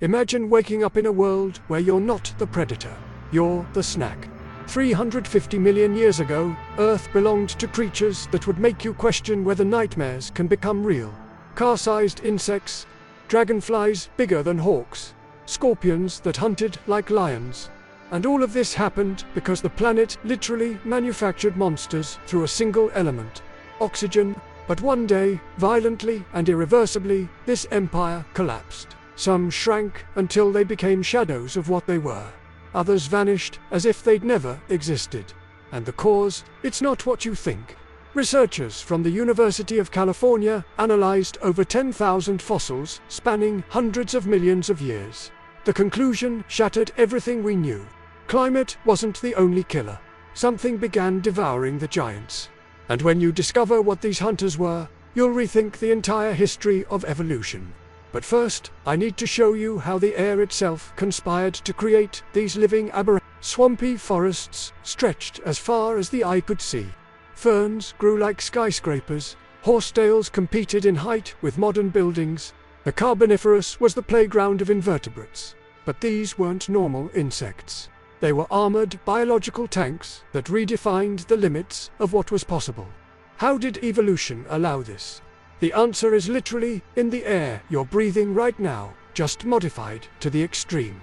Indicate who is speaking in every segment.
Speaker 1: Imagine waking up in a world where you're not the predator, you're the snack. 350 million years ago, Earth belonged to creatures that would make you question whether nightmares can become real. Car-sized insects, dragonflies bigger than hawks, scorpions that hunted like lions. And all of this happened because the planet literally manufactured monsters through a single element, oxygen. But one day, violently and irreversibly, this empire collapsed. Some shrank until they became shadows of what they were. Others vanished as if they'd never existed. And the cause? It's not what you think. Researchers from the University of California analyzed over 10,000 fossils spanning hundreds of millions of years. The conclusion shattered everything we knew. Climate wasn't the only killer. Something began devouring the giants. And when you discover what these hunters were, you'll rethink the entire history of evolution. But first, I need to show you how the air itself conspired to create these living swampy forests stretched as far as the eye could see. Ferns grew like skyscrapers, horsetails competed in height with modern buildings. The Carboniferous was the playground of invertebrates. But these weren't normal insects. They were armored biological tanks that redefined the limits of what was possible. How did evolution allow this? The answer is literally in the air you're breathing right now, just modified to the extreme.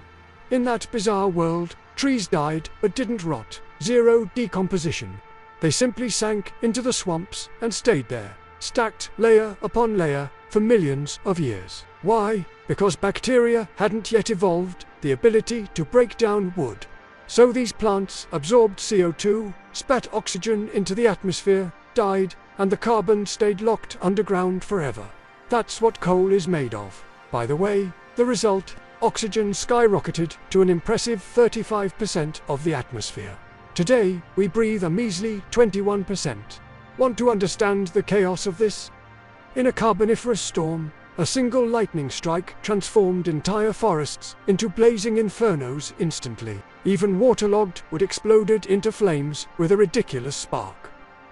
Speaker 1: In that bizarre world, trees died but didn't rot, zero decomposition. They simply sank into the swamps and stayed there, stacked layer upon layer for millions of years. Why? Because bacteria hadn't yet evolved the ability to break down wood. So these plants absorbed CO2, spat oxygen into the atmosphere, died, and the carbon stayed locked underground forever. That's what coal is made of. By the way, the result, oxygen skyrocketed to an impressive 35% of the atmosphere. Today, we breathe a measly 21%. Want to understand the chaos of this? In a Carboniferous storm, a single lightning strike transformed entire forests into blazing infernos instantly. Even waterlogged wood exploded into flames with a ridiculous spark.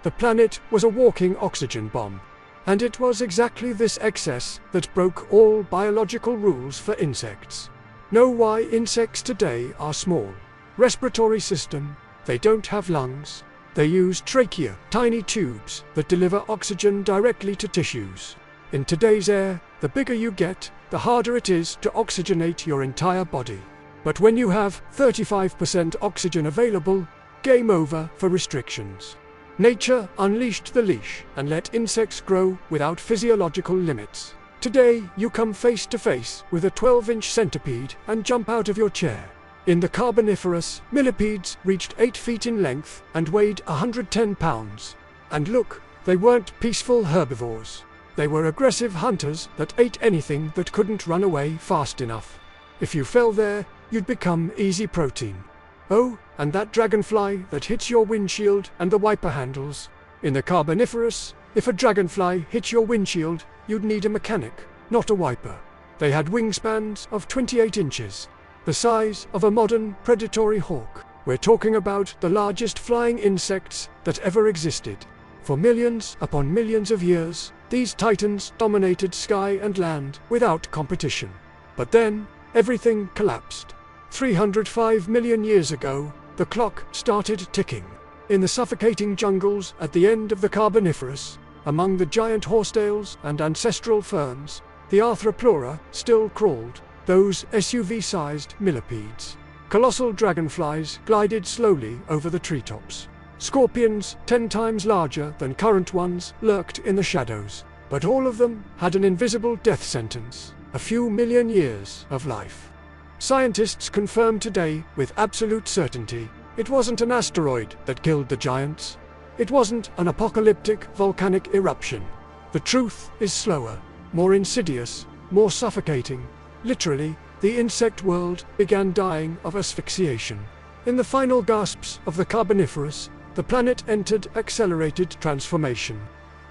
Speaker 1: The planet was a walking oxygen bomb. And it was exactly this excess that broke all biological rules for insects. Know why insects today are small? Respiratory system. They don't have lungs. They use trachea, tiny tubes that deliver oxygen directly to tissues. In today's air, the bigger you get, the harder it is to oxygenate your entire body. But when you have 35% oxygen available, game over for restrictions. Nature unleashed the leash and let insects grow without physiological limits. Today, you come face to face with a 12-inch centipede and jump out of your chair. In the Carboniferous, millipedes reached 8 feet in length and weighed 110 pounds. And look, they weren't peaceful herbivores. They were aggressive hunters that ate anything that couldn't run away fast enough. If you fell there, you'd become easy protein. Oh, and that dragonfly that hits your windshield and the wiper handles. In the Carboniferous, if a dragonfly hit your windshield, you'd need a mechanic, not a wiper. They had wingspans of 28 inches, the size of a modern predatory hawk. We're talking about the largest flying insects that ever existed. For millions upon millions of years, these titans dominated sky and land without competition. But then, everything collapsed. 305 million years ago, the clock started ticking. In the suffocating jungles at the end of the Carboniferous, among the giant horsetails and ancestral ferns, the Arthroplura still crawled, those SUV-sized millipedes. Colossal dragonflies glided slowly over the treetops. Scorpions, 10 times larger than current ones, lurked in the shadows. But all of them had an invisible death sentence, a few million years of life. Scientists confirm today with absolute certainty, it wasn't an asteroid that killed the giants. It wasn't an apocalyptic volcanic eruption. The truth is slower, more insidious, more suffocating. Literally, the insect world began dying of asphyxiation. In the final gasps of the Carboniferous, the planet entered accelerated transformation.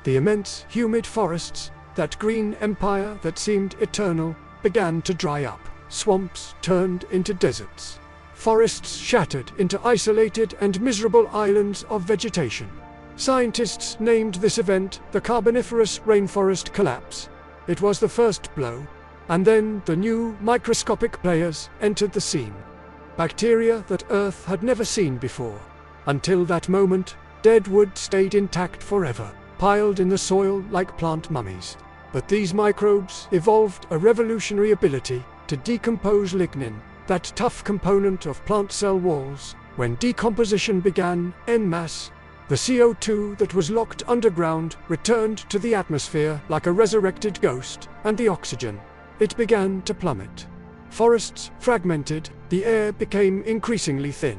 Speaker 1: The immense, humid forests, that green empire that seemed eternal, began to dry up. Swamps turned into deserts. Forests shattered into isolated and miserable islands of vegetation. Scientists named this event the Carboniferous rainforest collapse. It was the first blow. And then the new microscopic players entered the scene. Bacteria that Earth had never seen before. Until that moment, dead wood stayed intact forever, piled in the soil like plant mummies. But these microbes evolved a revolutionary ability to decompose lignin, that tough component of plant cell walls. When decomposition began en masse, the CO2 that was locked underground returned to the atmosphere like a resurrected ghost, and the oxygen, it began to plummet. Forests fragmented, the air became increasingly thin.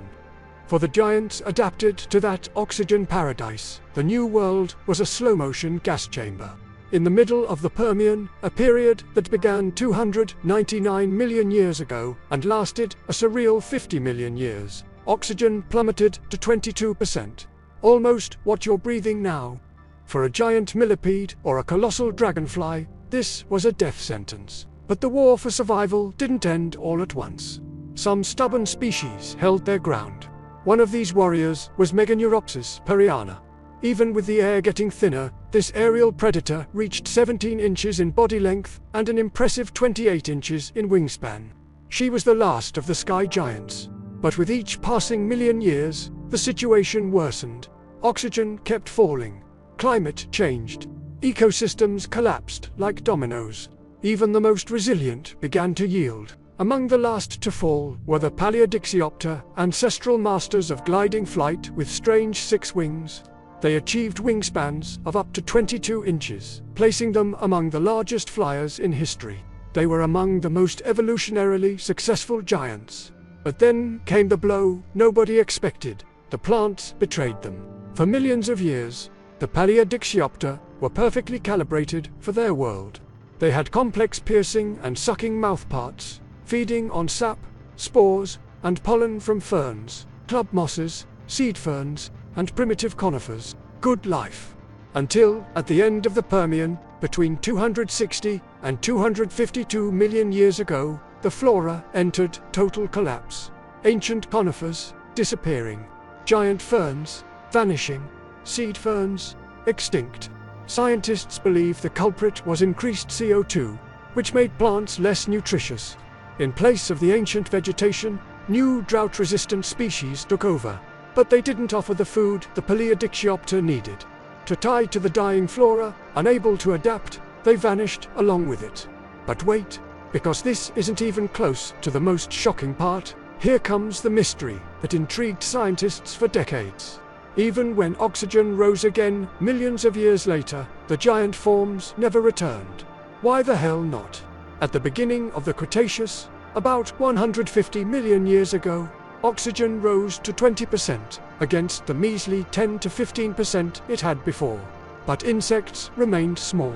Speaker 1: For the giants adapted to that oxygen paradise, the new world was a slow-motion gas chamber. In the middle of the Permian, a period that began 299 million years ago and lasted a surreal 50 million years, oxygen plummeted to 22%. Almost what you're breathing now. For a giant millipede or a colossal dragonfly, this was a death sentence. But the war for survival didn't end all at once. Some stubborn species held their ground. One of these warriors was Meganeuropsis periana. Even with the air getting thinner, this aerial predator reached 17 inches in body length and an impressive 28 inches in wingspan. She was the last of the sky giants. But with each passing million years, the situation worsened. Oxygen kept falling. Climate changed. Ecosystems collapsed like dominoes. Even the most resilient began to yield. Among the last to fall were the Paleodictyopter, ancestral masters of gliding flight with strange 6 wings. They achieved wingspans of up to 22 inches, placing them among the largest flyers in history. They were among the most evolutionarily successful giants. But then came the blow nobody expected. The plants betrayed them. For millions of years, the Paleodictyopter were perfectly calibrated for their world. They had complex piercing and sucking mouthparts, feeding on sap, spores, and pollen from ferns, club mosses, seed ferns, and primitive conifers. Good life. Until, at the end of the Permian, between 260 and 252 million years ago, the flora entered total collapse. Ancient conifers disappearing. Giant ferns vanishing. Seed ferns extinct. Scientists believe the culprit was increased CO2, which made plants less nutritious. In place of the ancient vegetation, new drought-resistant species took over. But they didn't offer the food the Paleodictyopter needed. To tie to the dying flora, unable to adapt, they vanished along with it. But wait, because this isn't even close to the most shocking part. Here comes the mystery that intrigued scientists for decades. Even when oxygen rose again millions of years later, the giant forms never returned. Why the hell not? At the beginning of the Cretaceous, about 150 million years ago, oxygen rose to 20% against the measly 10 to 15% it had before. But insects remained small.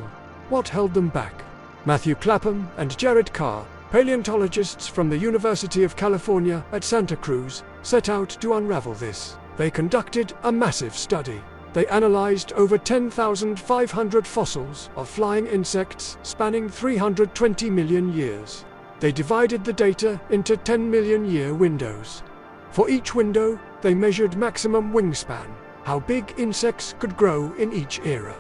Speaker 1: What held them back? Matthew Clapham and Jared Carr, paleontologists from the University of California at Santa Cruz, set out to unravel this. They conducted a massive study. They analyzed over 10,500 fossils of flying insects spanning 320 million years. They divided the data into 10 million year windows. For each window, they measured maximum wingspan, how big insects could grow in each era.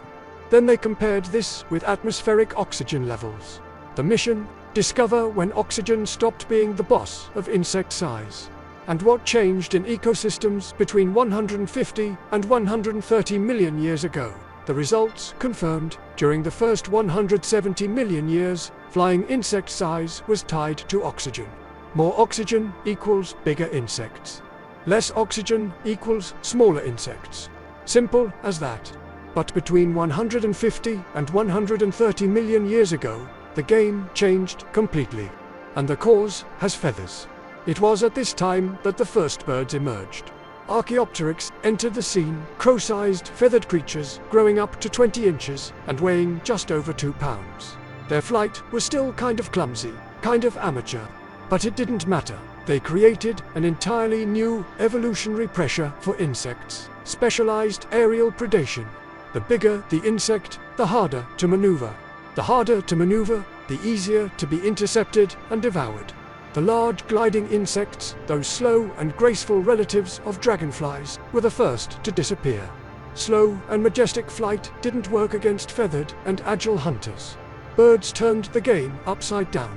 Speaker 1: Then they compared this with atmospheric oxygen levels. The mission: discover when oxygen stopped being the boss of insect size. And what changed in ecosystems between 150 and 130 million years ago. The results confirmed, during the first 170 million years, flying insect size was tied to oxygen. More oxygen equals bigger insects. Less oxygen equals smaller insects. Simple as that. But between 150 and 130 million years ago, the game changed completely. And the cause has feathers. It was at this time that the first birds emerged. Archaeopteryx entered the scene, crow-sized feathered creatures growing up to 20 inches and weighing just over 2 pounds. Their flight was still kind of clumsy, kind of amateur. But it didn't matter. They created an entirely new evolutionary pressure for insects, specialized aerial predation. The bigger the insect, the harder to maneuver. The harder to maneuver, the easier to be intercepted and devoured. The large gliding insects, those slow and graceful relatives of dragonflies, were the first to disappear. Slow and majestic flight didn't work against feathered and agile hunters. birds turned the game upside down.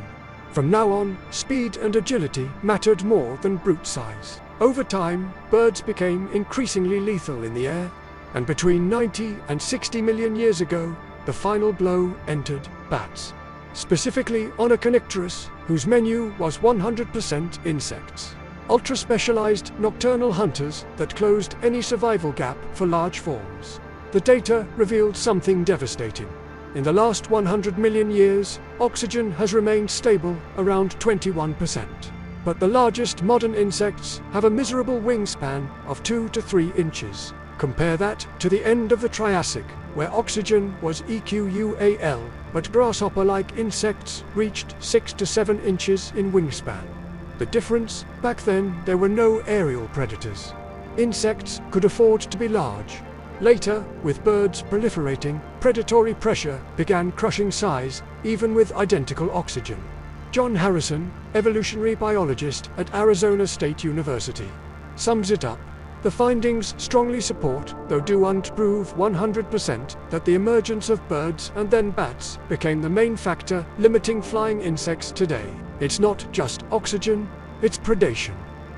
Speaker 1: From now on, speed and agility mattered more than brute size. Over time, birds became increasingly lethal in the air, and between 90 and 60 million years ago, the final blow entered bats. Specifically Onychonycterus, whose menu was 100% insects. Ultra-specialized nocturnal hunters that closed any survival gap for large forms. The data revealed something devastating. In the last 100 million years, oxygen has remained stable around 21%. But the largest modern insects have a miserable wingspan of 2 to 3 inches. Compare that to the end of the Triassic, where oxygen was EQUAL, but grasshopper-like insects reached 6 to 7 inches in wingspan. The difference? Back then, there were no aerial predators. Insects could afford to be large. Later, with birds proliferating, predatory pressure began crushing size, even with identical oxygen. John Harrison, evolutionary biologist at Arizona State University, sums it up. The findings strongly support, though don't prove 100%, that the emergence of birds and then bats became the main factor limiting flying insects today. It's not just oxygen, it's predation.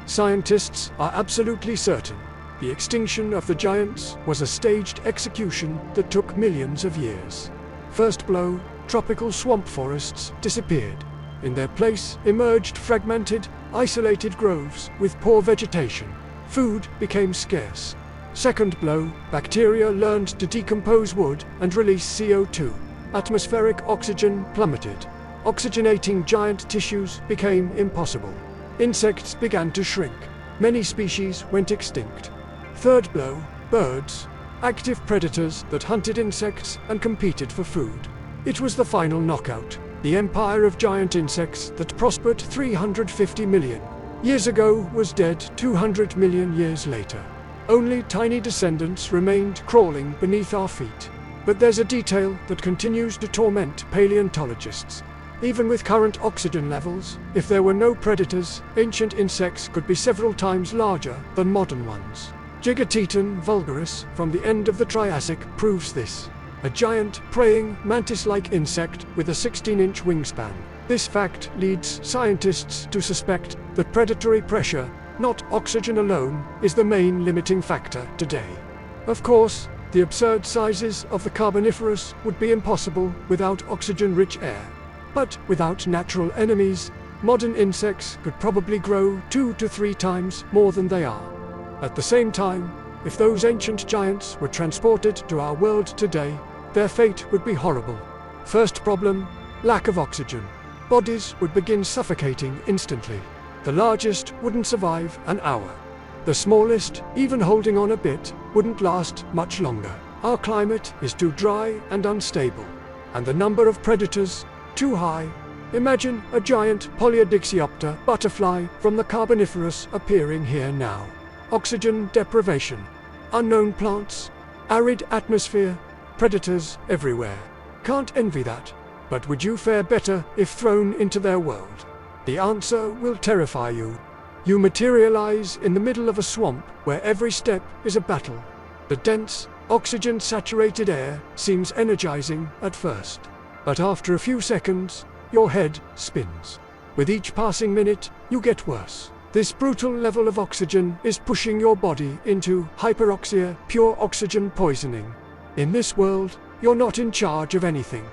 Speaker 1: Scientists are absolutely certain the extinction of the giants was a staged execution that took millions of years. First blow, tropical swamp forests disappeared. In their place emerged fragmented, isolated groves with poor vegetation. Food became scarce. Second blow, bacteria learned to decompose wood and release CO2. Atmospheric oxygen plummeted. Oxygenating giant tissues became impossible. Insects began to shrink. Many species went extinct. Third blow, birds, active predators that hunted insects and competed for food. It was the final knockout, the empire of giant insects that prospered 350 million years ago was dead 200 million years later. Only tiny descendants remained crawling beneath our feet. But there's a detail that continues to torment paleontologists. Even with current oxygen levels, if there were no predators, ancient insects could be several times larger than modern ones. Gigateton vulgaris, from the end of the Triassic, proves this. A giant, praying, mantis-like insect with a 16-inch wingspan. This fact leads scientists to suspect that predatory pressure, not oxygen alone, is the main limiting factor today. Of course, the absurd sizes of the Carboniferous would be impossible without oxygen-rich air. But without natural enemies, modern insects could probably grow 2 to 3 times more than they are. At the same time, if those ancient giants were transported to our world today, their fate would be horrible. First problem, lack of oxygen. Bodies would begin suffocating instantly. The largest wouldn't survive an hour. The smallest, even holding on a bit, wouldn't last much longer. Our climate is too dry and unstable, and the number of predators too high. Imagine a giant Polyodictyopter butterfly from the Carboniferous appearing here now. Oxygen deprivation, unknown plants, arid atmosphere, predators everywhere. Can't envy that. But would you fare better if thrown into their world? The answer will terrify you. You materialize in the middle of a swamp where every step is a battle. The dense, oxygen-saturated air seems energizing at first. But after a few seconds, your head spins. With each passing minute, you get worse. This brutal level of oxygen is pushing your body into hyperoxia, pure oxygen poisoning. In this world, you're not in charge of anything.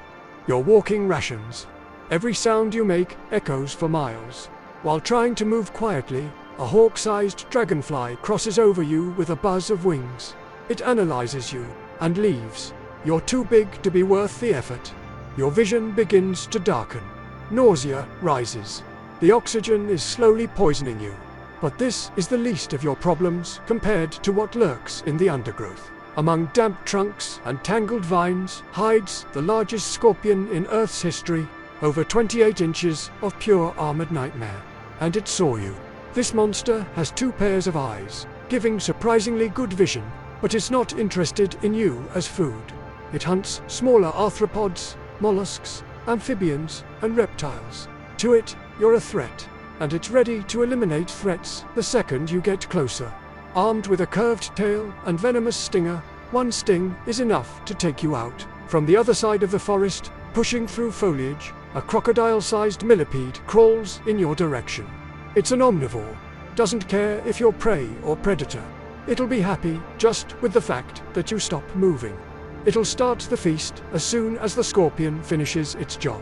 Speaker 1: You're walking rations. Every sound you make echoes for miles. While trying to move quietly, a hawk-sized dragonfly crosses over you with a buzz of wings. It analyzes you and leaves. You're too big to be worth the effort. Your vision begins to darken. Nausea rises. The oxygen is slowly poisoning you. But this is the least of your problems compared to what lurks in the undergrowth. Among damp trunks and tangled vines hides the largest scorpion in Earth's history, over 28 inches of pure armored nightmare. And it saw you. This monster has 2 pairs of eyes, giving surprisingly good vision, but it's not interested in you as food. It hunts smaller arthropods, mollusks, amphibians, and reptiles. To it, you're a threat, and it's ready to eliminate threats the second you get closer. Armed with a curved tail and venomous stinger, one sting is enough to take you out. From the other side of the forest, Pushing through foliage, a crocodile-sized millipede crawls in your direction. It's an omnivore. Doesn't care if you're prey or predator. It'll be happy just with the fact that you stop moving. It'll start the feast as soon as the scorpion finishes its job.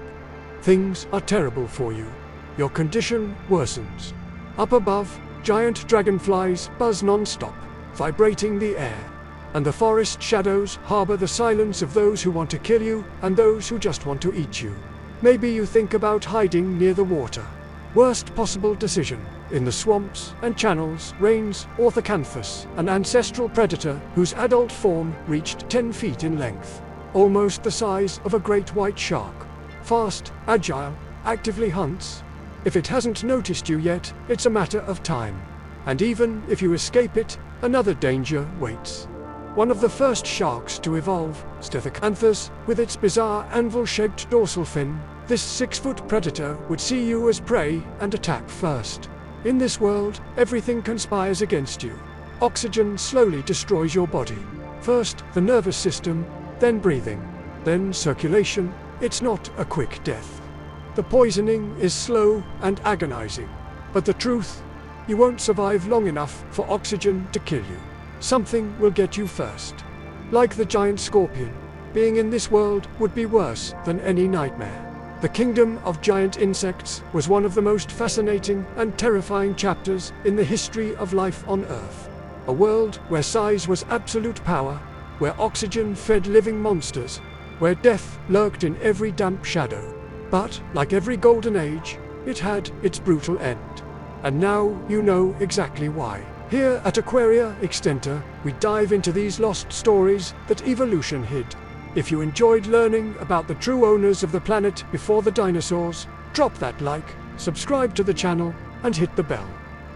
Speaker 1: Things are terrible for you. Your condition worsens. Up above, giant dragonflies buzz non-stop, vibrating the air. And the forest shadows harbor the silence of those who want to kill you and those who just want to eat you. Maybe you think about hiding near the water. Worst possible decision. In the swamps and channels reigns Orthocanthus, an ancestral predator whose adult form reached 10 feet in length, almost the size of a great white shark. Fast, agile, actively hunts. If it hasn't noticed you yet, it's a matter of time. And even if you escape it, another danger waits. One of the first sharks to evolve, Orthocanthus, with its bizarre anvil-shaped dorsal fin, this 6-foot predator would see you as prey and attack first. In this world, everything conspires against you. Oxygen slowly destroys your body. First, the nervous system, then breathing, then circulation. It's not a quick death. The poisoning is slow and agonizing. But the truth, you won't survive long enough for oxygen to kill you. Something will get you first. Like the giant scorpion, being in this world would be worse than any nightmare. The kingdom of giant insects was one of the most fascinating and terrifying chapters in the history of life on Earth. A world where size was absolute power, where oxygen fed living monsters, where death lurked in every damp shadow. But, like every golden age, it had its brutal end. And now you know exactly why. Here at Aquaria Extenta, we dive into these lost stories that evolution hid. If you enjoyed learning about the true owners of the planet before the dinosaurs, drop that like, subscribe to the channel, and hit the bell.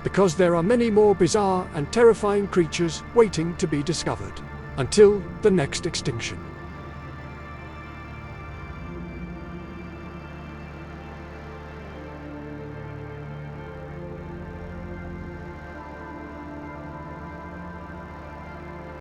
Speaker 1: Because there are many more bizarre and terrifying creatures waiting to be discovered. Until the next extinction.